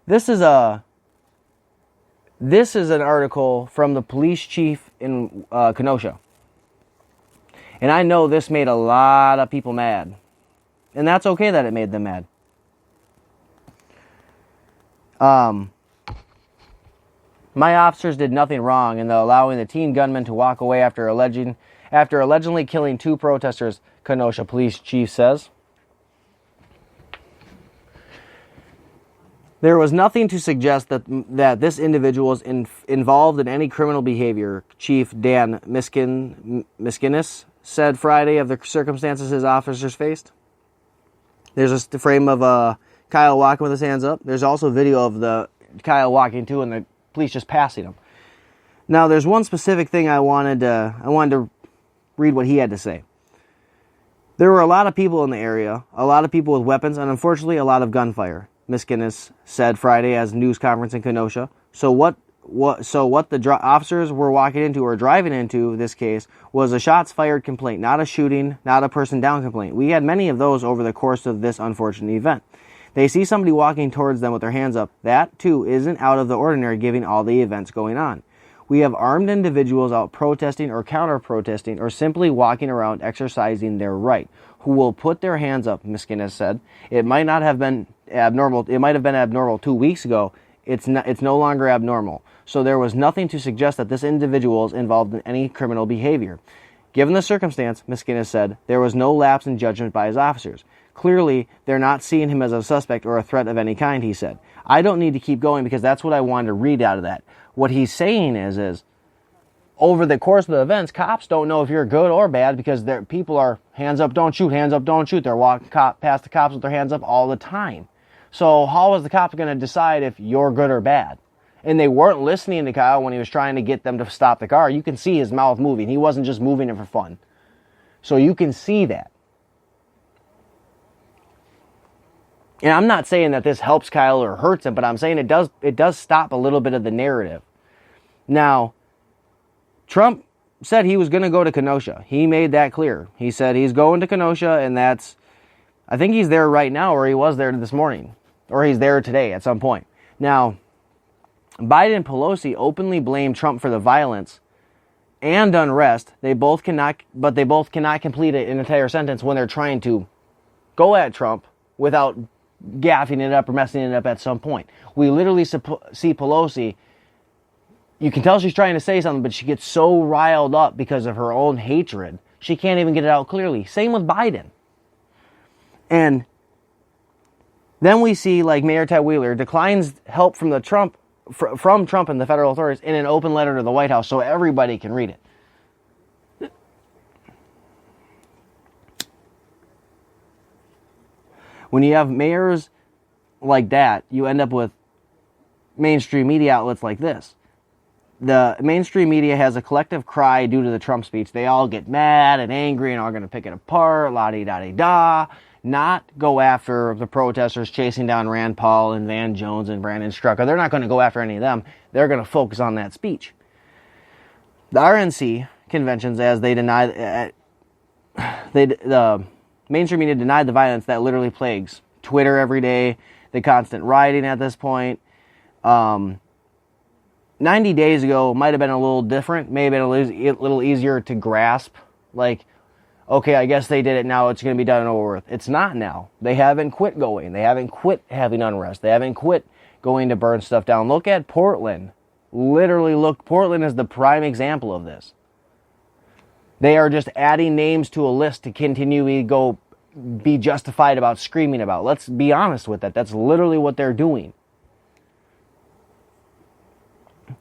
This is an article from the police chief in Kenosha. And I know this made a lot of people mad. And that's okay that it made them mad. My officers did nothing wrong in allowing the teen gunman to walk away after allegedly killing 2 protesters, Kenosha police chief says. There was nothing to suggest that this individual was involved in any criminal behavior, Chief Dan Miskinis said Friday of the circumstances his officers faced. There's a frame of Kyle walking with his hands up. There's also video of the Kyle walking too, and the police just passing him. Now, there's one specific thing I wanted to read what he had to say. There were a lot of people in the area, a lot of people with weapons, and unfortunately a lot of gunfire, Miskinis said Friday as news conference in Kenosha. So what the officers were walking into or driving into this case was a shots fired complaint, not a shooting, not a person down complaint. We had many of those over the course of this unfortunate event. They see somebody walking towards them with their hands up. That, too, isn't out of the ordinary given all the events going on. We have armed individuals out protesting or counter-protesting or simply walking around exercising their right, who will put their hands up, Miskinis said. It might not have been abnormal. It might have been abnormal 2 weeks ago. It's no longer abnormal. So there was nothing to suggest that this individual is involved in any criminal behavior. Given the circumstance, Miskinis said, there was no lapse in judgment by his officers. Clearly, they're not seeing him as a suspect or a threat of any kind, he said. I don't need to keep going because that's what I wanted to read out of that. What he's saying is over the course of the events, cops don't know if you're good or bad because people are hands up, don't shoot, hands up, don't shoot. They're walking past the cops with their hands up all the time. So how is the cops going to decide if you're good or bad? And they weren't listening to Kyle when he was trying to get them to stop the car. You can see his mouth moving. He wasn't just moving it for fun. So you can see that. And I'm not saying that this helps Kyle or hurts him, but I'm saying it does stop a little bit of the narrative. Now, Trump said he was going to go to Kenosha. He made that clear. He said he's going to Kenosha, and I think he's there right now, or he was there this morning, or he's there today at some point. Now, Biden and Pelosi openly blame Trump for the violence and unrest. They both cannot complete an entire sentence when they're trying to go at Trump without gaffing it up or messing it up at some point. We literally see Pelosi, you can tell she's trying to say something, but she gets so riled up because of her own hatred, she can't even get it out clearly. Same with Biden. And then we see like Mayor Ted Wheeler declines help from Trump and the federal authorities in an open letter to the White House so everybody can read it. When you have mayors like that, you end up with mainstream media outlets like this. The mainstream media has a collective cry due to the Trump speech. They all get mad and angry and are going to pick it apart, la-di-da-di-da, not go after the protesters chasing down Rand Paul and Van Jones and Brandon Strucker. They're not going to go after any of them. They're going to focus on that speech. The RNC conventions, as they deny, the mainstream media denied the violence that literally plagues Twitter every day, the constant rioting at this point. 90 days ago might have been a little different, maybe a little easier to grasp. Like, okay, I guess they did it now, it's going to be done and over with. It's not now. They haven't quit going. They haven't quit having unrest. They haven't quit going to burn stuff down. Look at Portland. Portland is the prime example of this. They are just adding names to a list to continually be justified about screaming about. Let's be honest with that. That's literally what they're doing.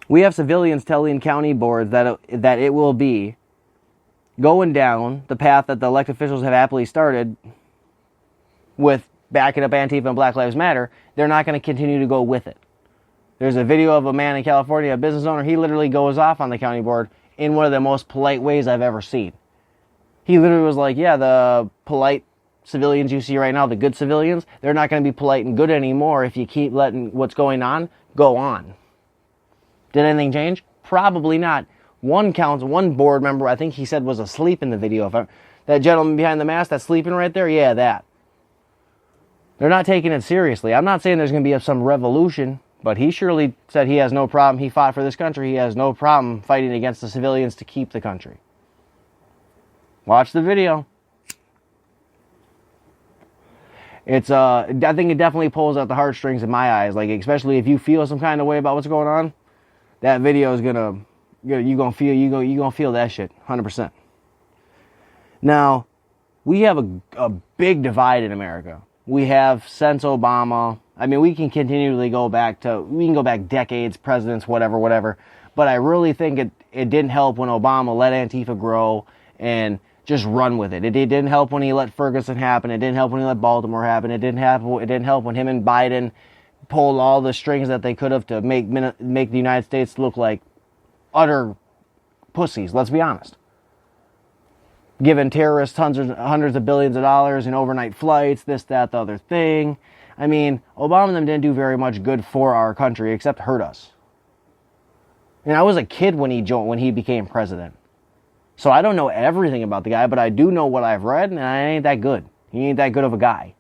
We have civilians telling county boards that it will be going down the path that the elected officials have happily started with backing up Antifa and Black Lives Matter. They're not going to continue to go with it. There's a video of a man in California, a business owner. He literally goes off on the county board in one of the most polite ways I've ever seen. He literally was like, yeah, the polite civilians you see right now, the good civilians, they're not going to be polite and good anymore if you keep letting what's going on go on. Did anything change? Probably not. One board member, I think he said, was asleep in the video. That gentleman behind the mask that's sleeping right there, yeah, that. They're not taking it seriously. I'm not saying there's going to be some revolution, but he surely said he has no problem. He fought for this country. He has no problem fighting against the civilians to keep the country. Watch the video. It's I think it definitely pulls out the heartstrings in my eyes. Like, especially if you feel some kind of way about what's going on, that video is gonna feel that shit 100%. Now, we have a big divide in America. We have, since Obama, I mean, we can go back decades, presidents, whatever. But I really think it didn't help when Obama let Antifa grow and just run with it. It didn't help when he let Ferguson happen. It didn't help when he let Baltimore happen. It didn't help when him and Biden pulled all the strings that they could have to make the United States look like utter pussies, let's be honest. Giving terrorists hundreds of billions of dollars in overnight flights, this, that, the other thing. I mean, Obama and them didn't do very much good for our country except hurt us. And I was a kid when he became president. So I don't know everything about the guy, but I do know what I've read, and I ain't that good. He ain't that good of a guy.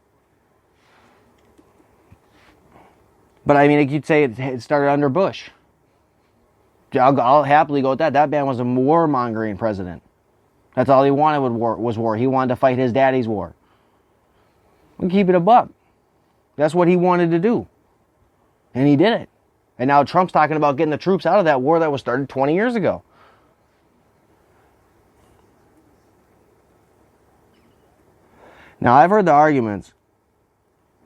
But I mean, you'd say it started under Bush. I'll happily go with that. That man was a warmongering president. That's all he wanted was war. He wanted to fight his daddy's war. We'll keep it a buck. That's what he wanted to do. And he did it. And now Trump's talking about getting the troops out of that war that was started 20 years ago. Now, I've heard the arguments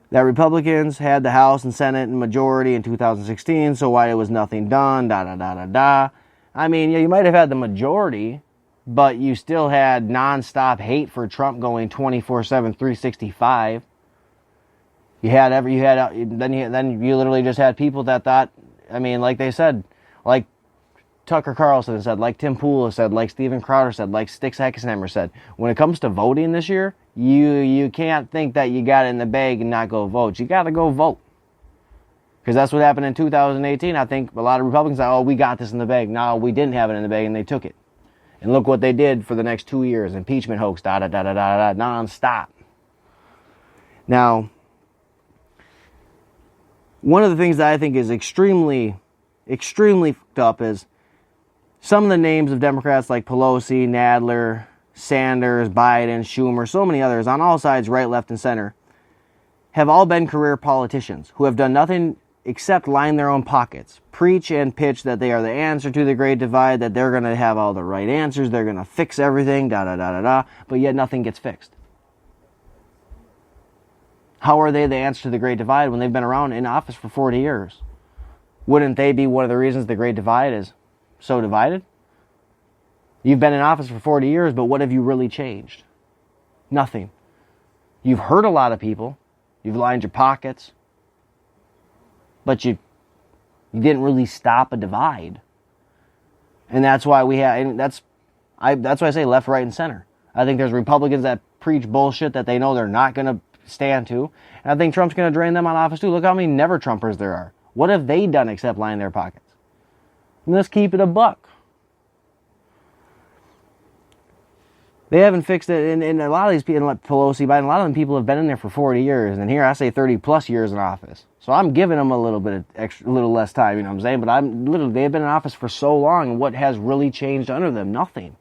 that Republicans had the House and Senate and majority in 2016, so why was nothing done, da-da-da-da-da. I mean, yeah, you might have had the majority, but you still had nonstop hate for Trump going 24/7, 365. Then you literally just had people that thought, I mean, like they said, like Tucker Carlson said, like Tim Pool said, like Steven Crowder said, like Styx Hexenhammer said, when it comes to voting this year, you can't think that you got it in the bag and not go vote. You got to go vote. Because that's what happened in 2018. I think a lot of Republicans thought, oh, we got this in the bag. No, we didn't have it in the bag, and they took it. And look what they did for the next 2 years. Impeachment hoax, da-da-da-da-da-da, non-stop. Now, one of the things that I think is extremely fucked up is some of the names of Democrats like Pelosi, Nadler, Sanders, Biden, Schumer, so many others on all sides, right, left, and center, have all been career politicians who have done nothing except line their own pockets, preach and pitch that they are the answer to the Great Divide, that they're going to have all the right answers, they're going to fix everything, da-da-da-da-da, but yet nothing gets fixed. How are they the answer to the Great Divide when they've been around in office for 40 years? Wouldn't they be one of the reasons the Great Divide is so divided? You've been in office for 40 years, but what have you really changed? Nothing. You've hurt a lot of people. You've lined your pockets. But you didn't really stop a divide. And that's why that's why I say left, right, and center. I think there's Republicans that preach bullshit that they know they're not going to stand to. And I think Trump's going to drain them on office too. Look how many never-Trumpers there are. What have they done except line their pockets? And let's keep it a buck. They haven't fixed it, and a lot of these people, like Pelosi, Biden, a lot of them people have been in there for 40 years, and here I say 30 plus years in office. So I'm giving them a little bit of extra, a little less time, you know what I'm saying? But they've been in office for so long, and what has really changed under them? Nothing.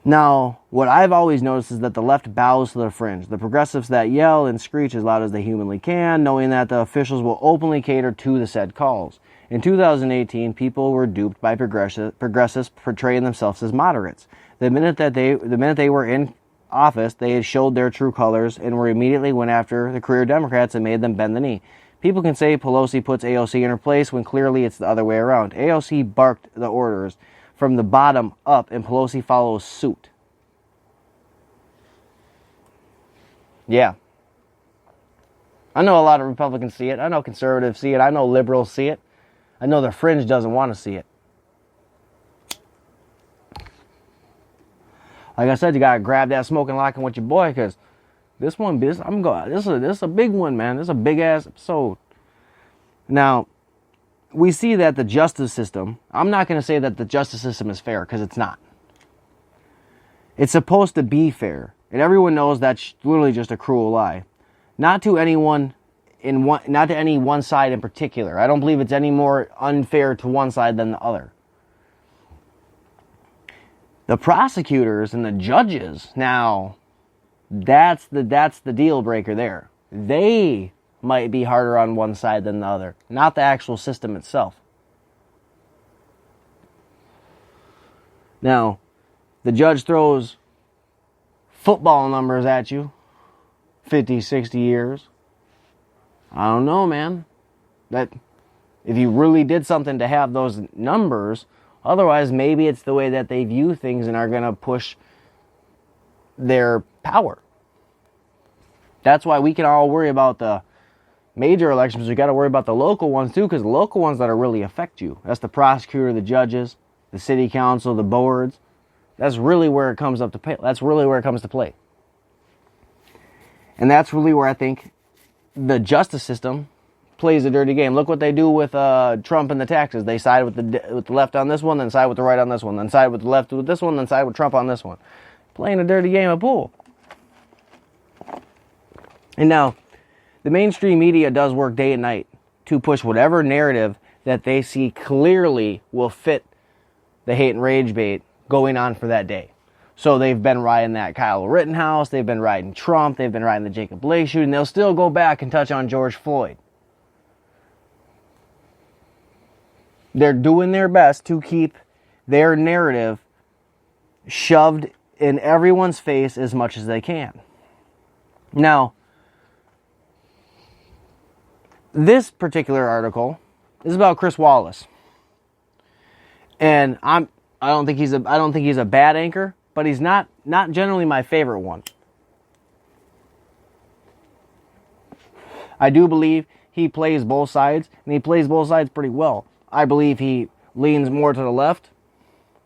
Now, what I've always noticed is that the left bows to the fringe. The progressives that yell and screech as loud as they humanly can, knowing that the officials will openly cater to the said calls. In 2018, people were duped by progressives portraying themselves as moderates. The minute they were in office, they had showed their true colors and were immediately went after the career Democrats and made them bend the knee. People can say Pelosi puts AOC in her place when clearly it's the other way around. AOC barked the orders from the bottom up, and Pelosi follows suit. Yeah. I know a lot of Republicans see it. I know conservatives see it. I know liberals see it. I know the fringe doesn't want to see it. Like I said, you gotta grab that smoking locking with your boy, because this is a big one, man. This is a big ass episode. Now, we see that the justice system, I'm not going to say that the justice system is fair, because it's not. It's supposed to be fair. And everyone knows that's literally just a cruel lie. Not to any one side in particular. I don't believe it's any more unfair to one side than the other. The prosecutors and the judges, now, that's the deal breaker there. They might be harder on one side than the other, not the actual system itself. Now, the judge throws football numbers at you, 50, 60 years. I don't know, man. That if you really did something to have those numbers, otherwise maybe it's the way that they view things and are going to push their power. That's why we can all worry about the major elections. We got to worry about the local ones too, because the local ones that really affect you. That's the prosecutor, the judges, the city council, the boards. That's really where it comes up to play. That's really where it comes to play. And that's really where I think the justice system plays a dirty game. Look what they do with Trump and the taxes. They side with the left on this one, then side with the right on this one, then side with the left with this one, then side with Trump on this one. Playing a dirty game of pool. And now, the mainstream media does work day and night to push whatever narrative that they see clearly will fit the hate and rage bait going on for that day. So they've been riding that Kyle Rittenhouse, they've been riding Trump, they've been riding the Jacob Blake shooting, they'll still go back and touch on George Floyd. They're doing their best to keep their narrative shoved in everyone's face as much as they can. Now, this particular article is about Chris Wallace. And I don't think he's a bad anchor, but he's not generally my favorite one. I do believe he plays both sides, and he plays both sides pretty well. I believe he leans more to the left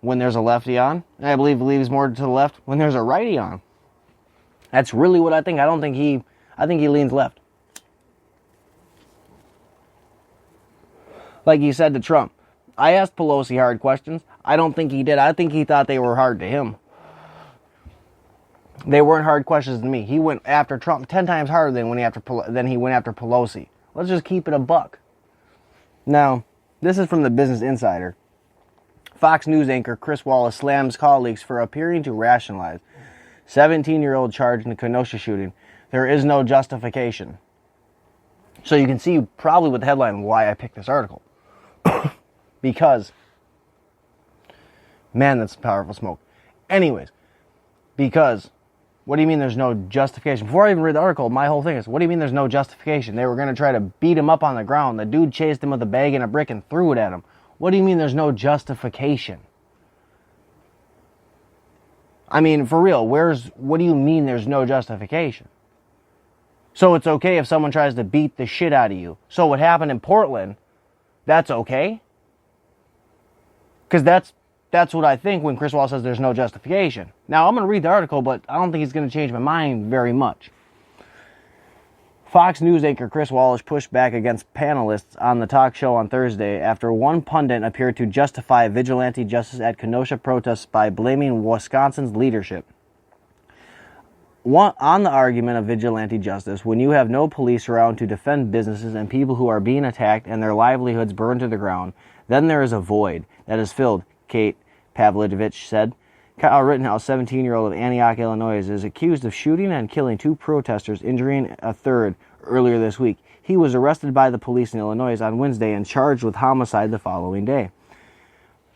when there's a lefty on, and I believe he leans more to the left when there's a righty on. That's really what I think. I think he leans left. Like he said to Trump. I asked Pelosi hard questions. I don't think he did. I think he thought they were hard to him. They weren't hard questions to me. He went after Trump 10 times harder than he went after Pelosi. Let's just keep it a buck. Now, this is from the Business Insider. Fox News anchor Chris Wallace slams colleagues for appearing to rationalize 17-year-old charged in the Kenosha shooting. There is no justification. So you can see probably with the headline why I picked this article. Because, man, that's powerful smoke. Anyways, because, what do you mean there's no justification? Before I even read the article, my whole thing is, what do you mean there's no justification? They were going to try to beat him up on the ground. The dude chased him with a bag and a brick and threw it at him. What do you mean there's no justification? I mean, for real, what do you mean there's no justification? So it's okay if someone tries to beat the shit out of you. So what happened in Portland, that's okay? Because that's what I think when Chris Wallace says there's no justification. Now, I'm going to read the article, but I don't think he's going to change my mind very much. Fox News anchor Chris Wallace pushed back against panelists on the talk show on Thursday after one pundit appeared to justify vigilante justice at Kenosha protests by blaming Wisconsin's leadership. On the argument of vigilante justice, when you have no police around to defend businesses and people who are being attacked and their livelihoods burned to the ground, then there is a void that is filled, Kate Pavlovich said. Kyle Rittenhouse, 17-year-old of Antioch, Illinois, is accused of shooting and killing 2 protesters, injuring a third earlier this week. He was arrested by the police in Illinois on Wednesday and charged with homicide the following day.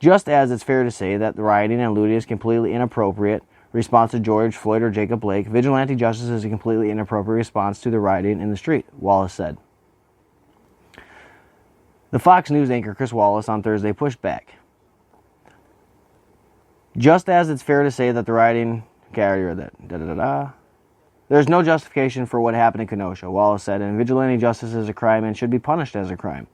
Just as it's fair to say that the rioting and looting is completely inappropriate response to George Floyd or Jacob Blake, vigilante justice is a completely inappropriate response to the rioting in the street, Wallace said. The Fox News anchor Chris Wallace on Thursday pushed back. Just as it's fair to say that the rioting... There's no justification for what happened in Kenosha, Wallace said, and vigilante justice is a crime and should be punished as a crime.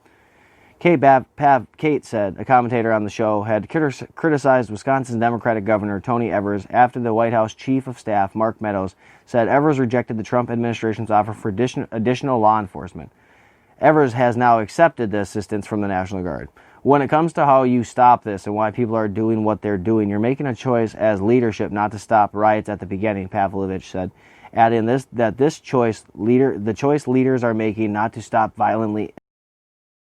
Kate said, a commentator on the show, had criticized Wisconsin Democratic Governor Tony Evers after the White House Chief of Staff, Mark Meadows, said Evers rejected the Trump administration's offer for additional law enforcement. Evers has now accepted the assistance from the National Guard. When it comes to how you stop this and why people are doing what they're doing, you're making a choice as leadership not to stop riots at the beginning, Pavlovich said, adding the choice leaders are making not to stop violently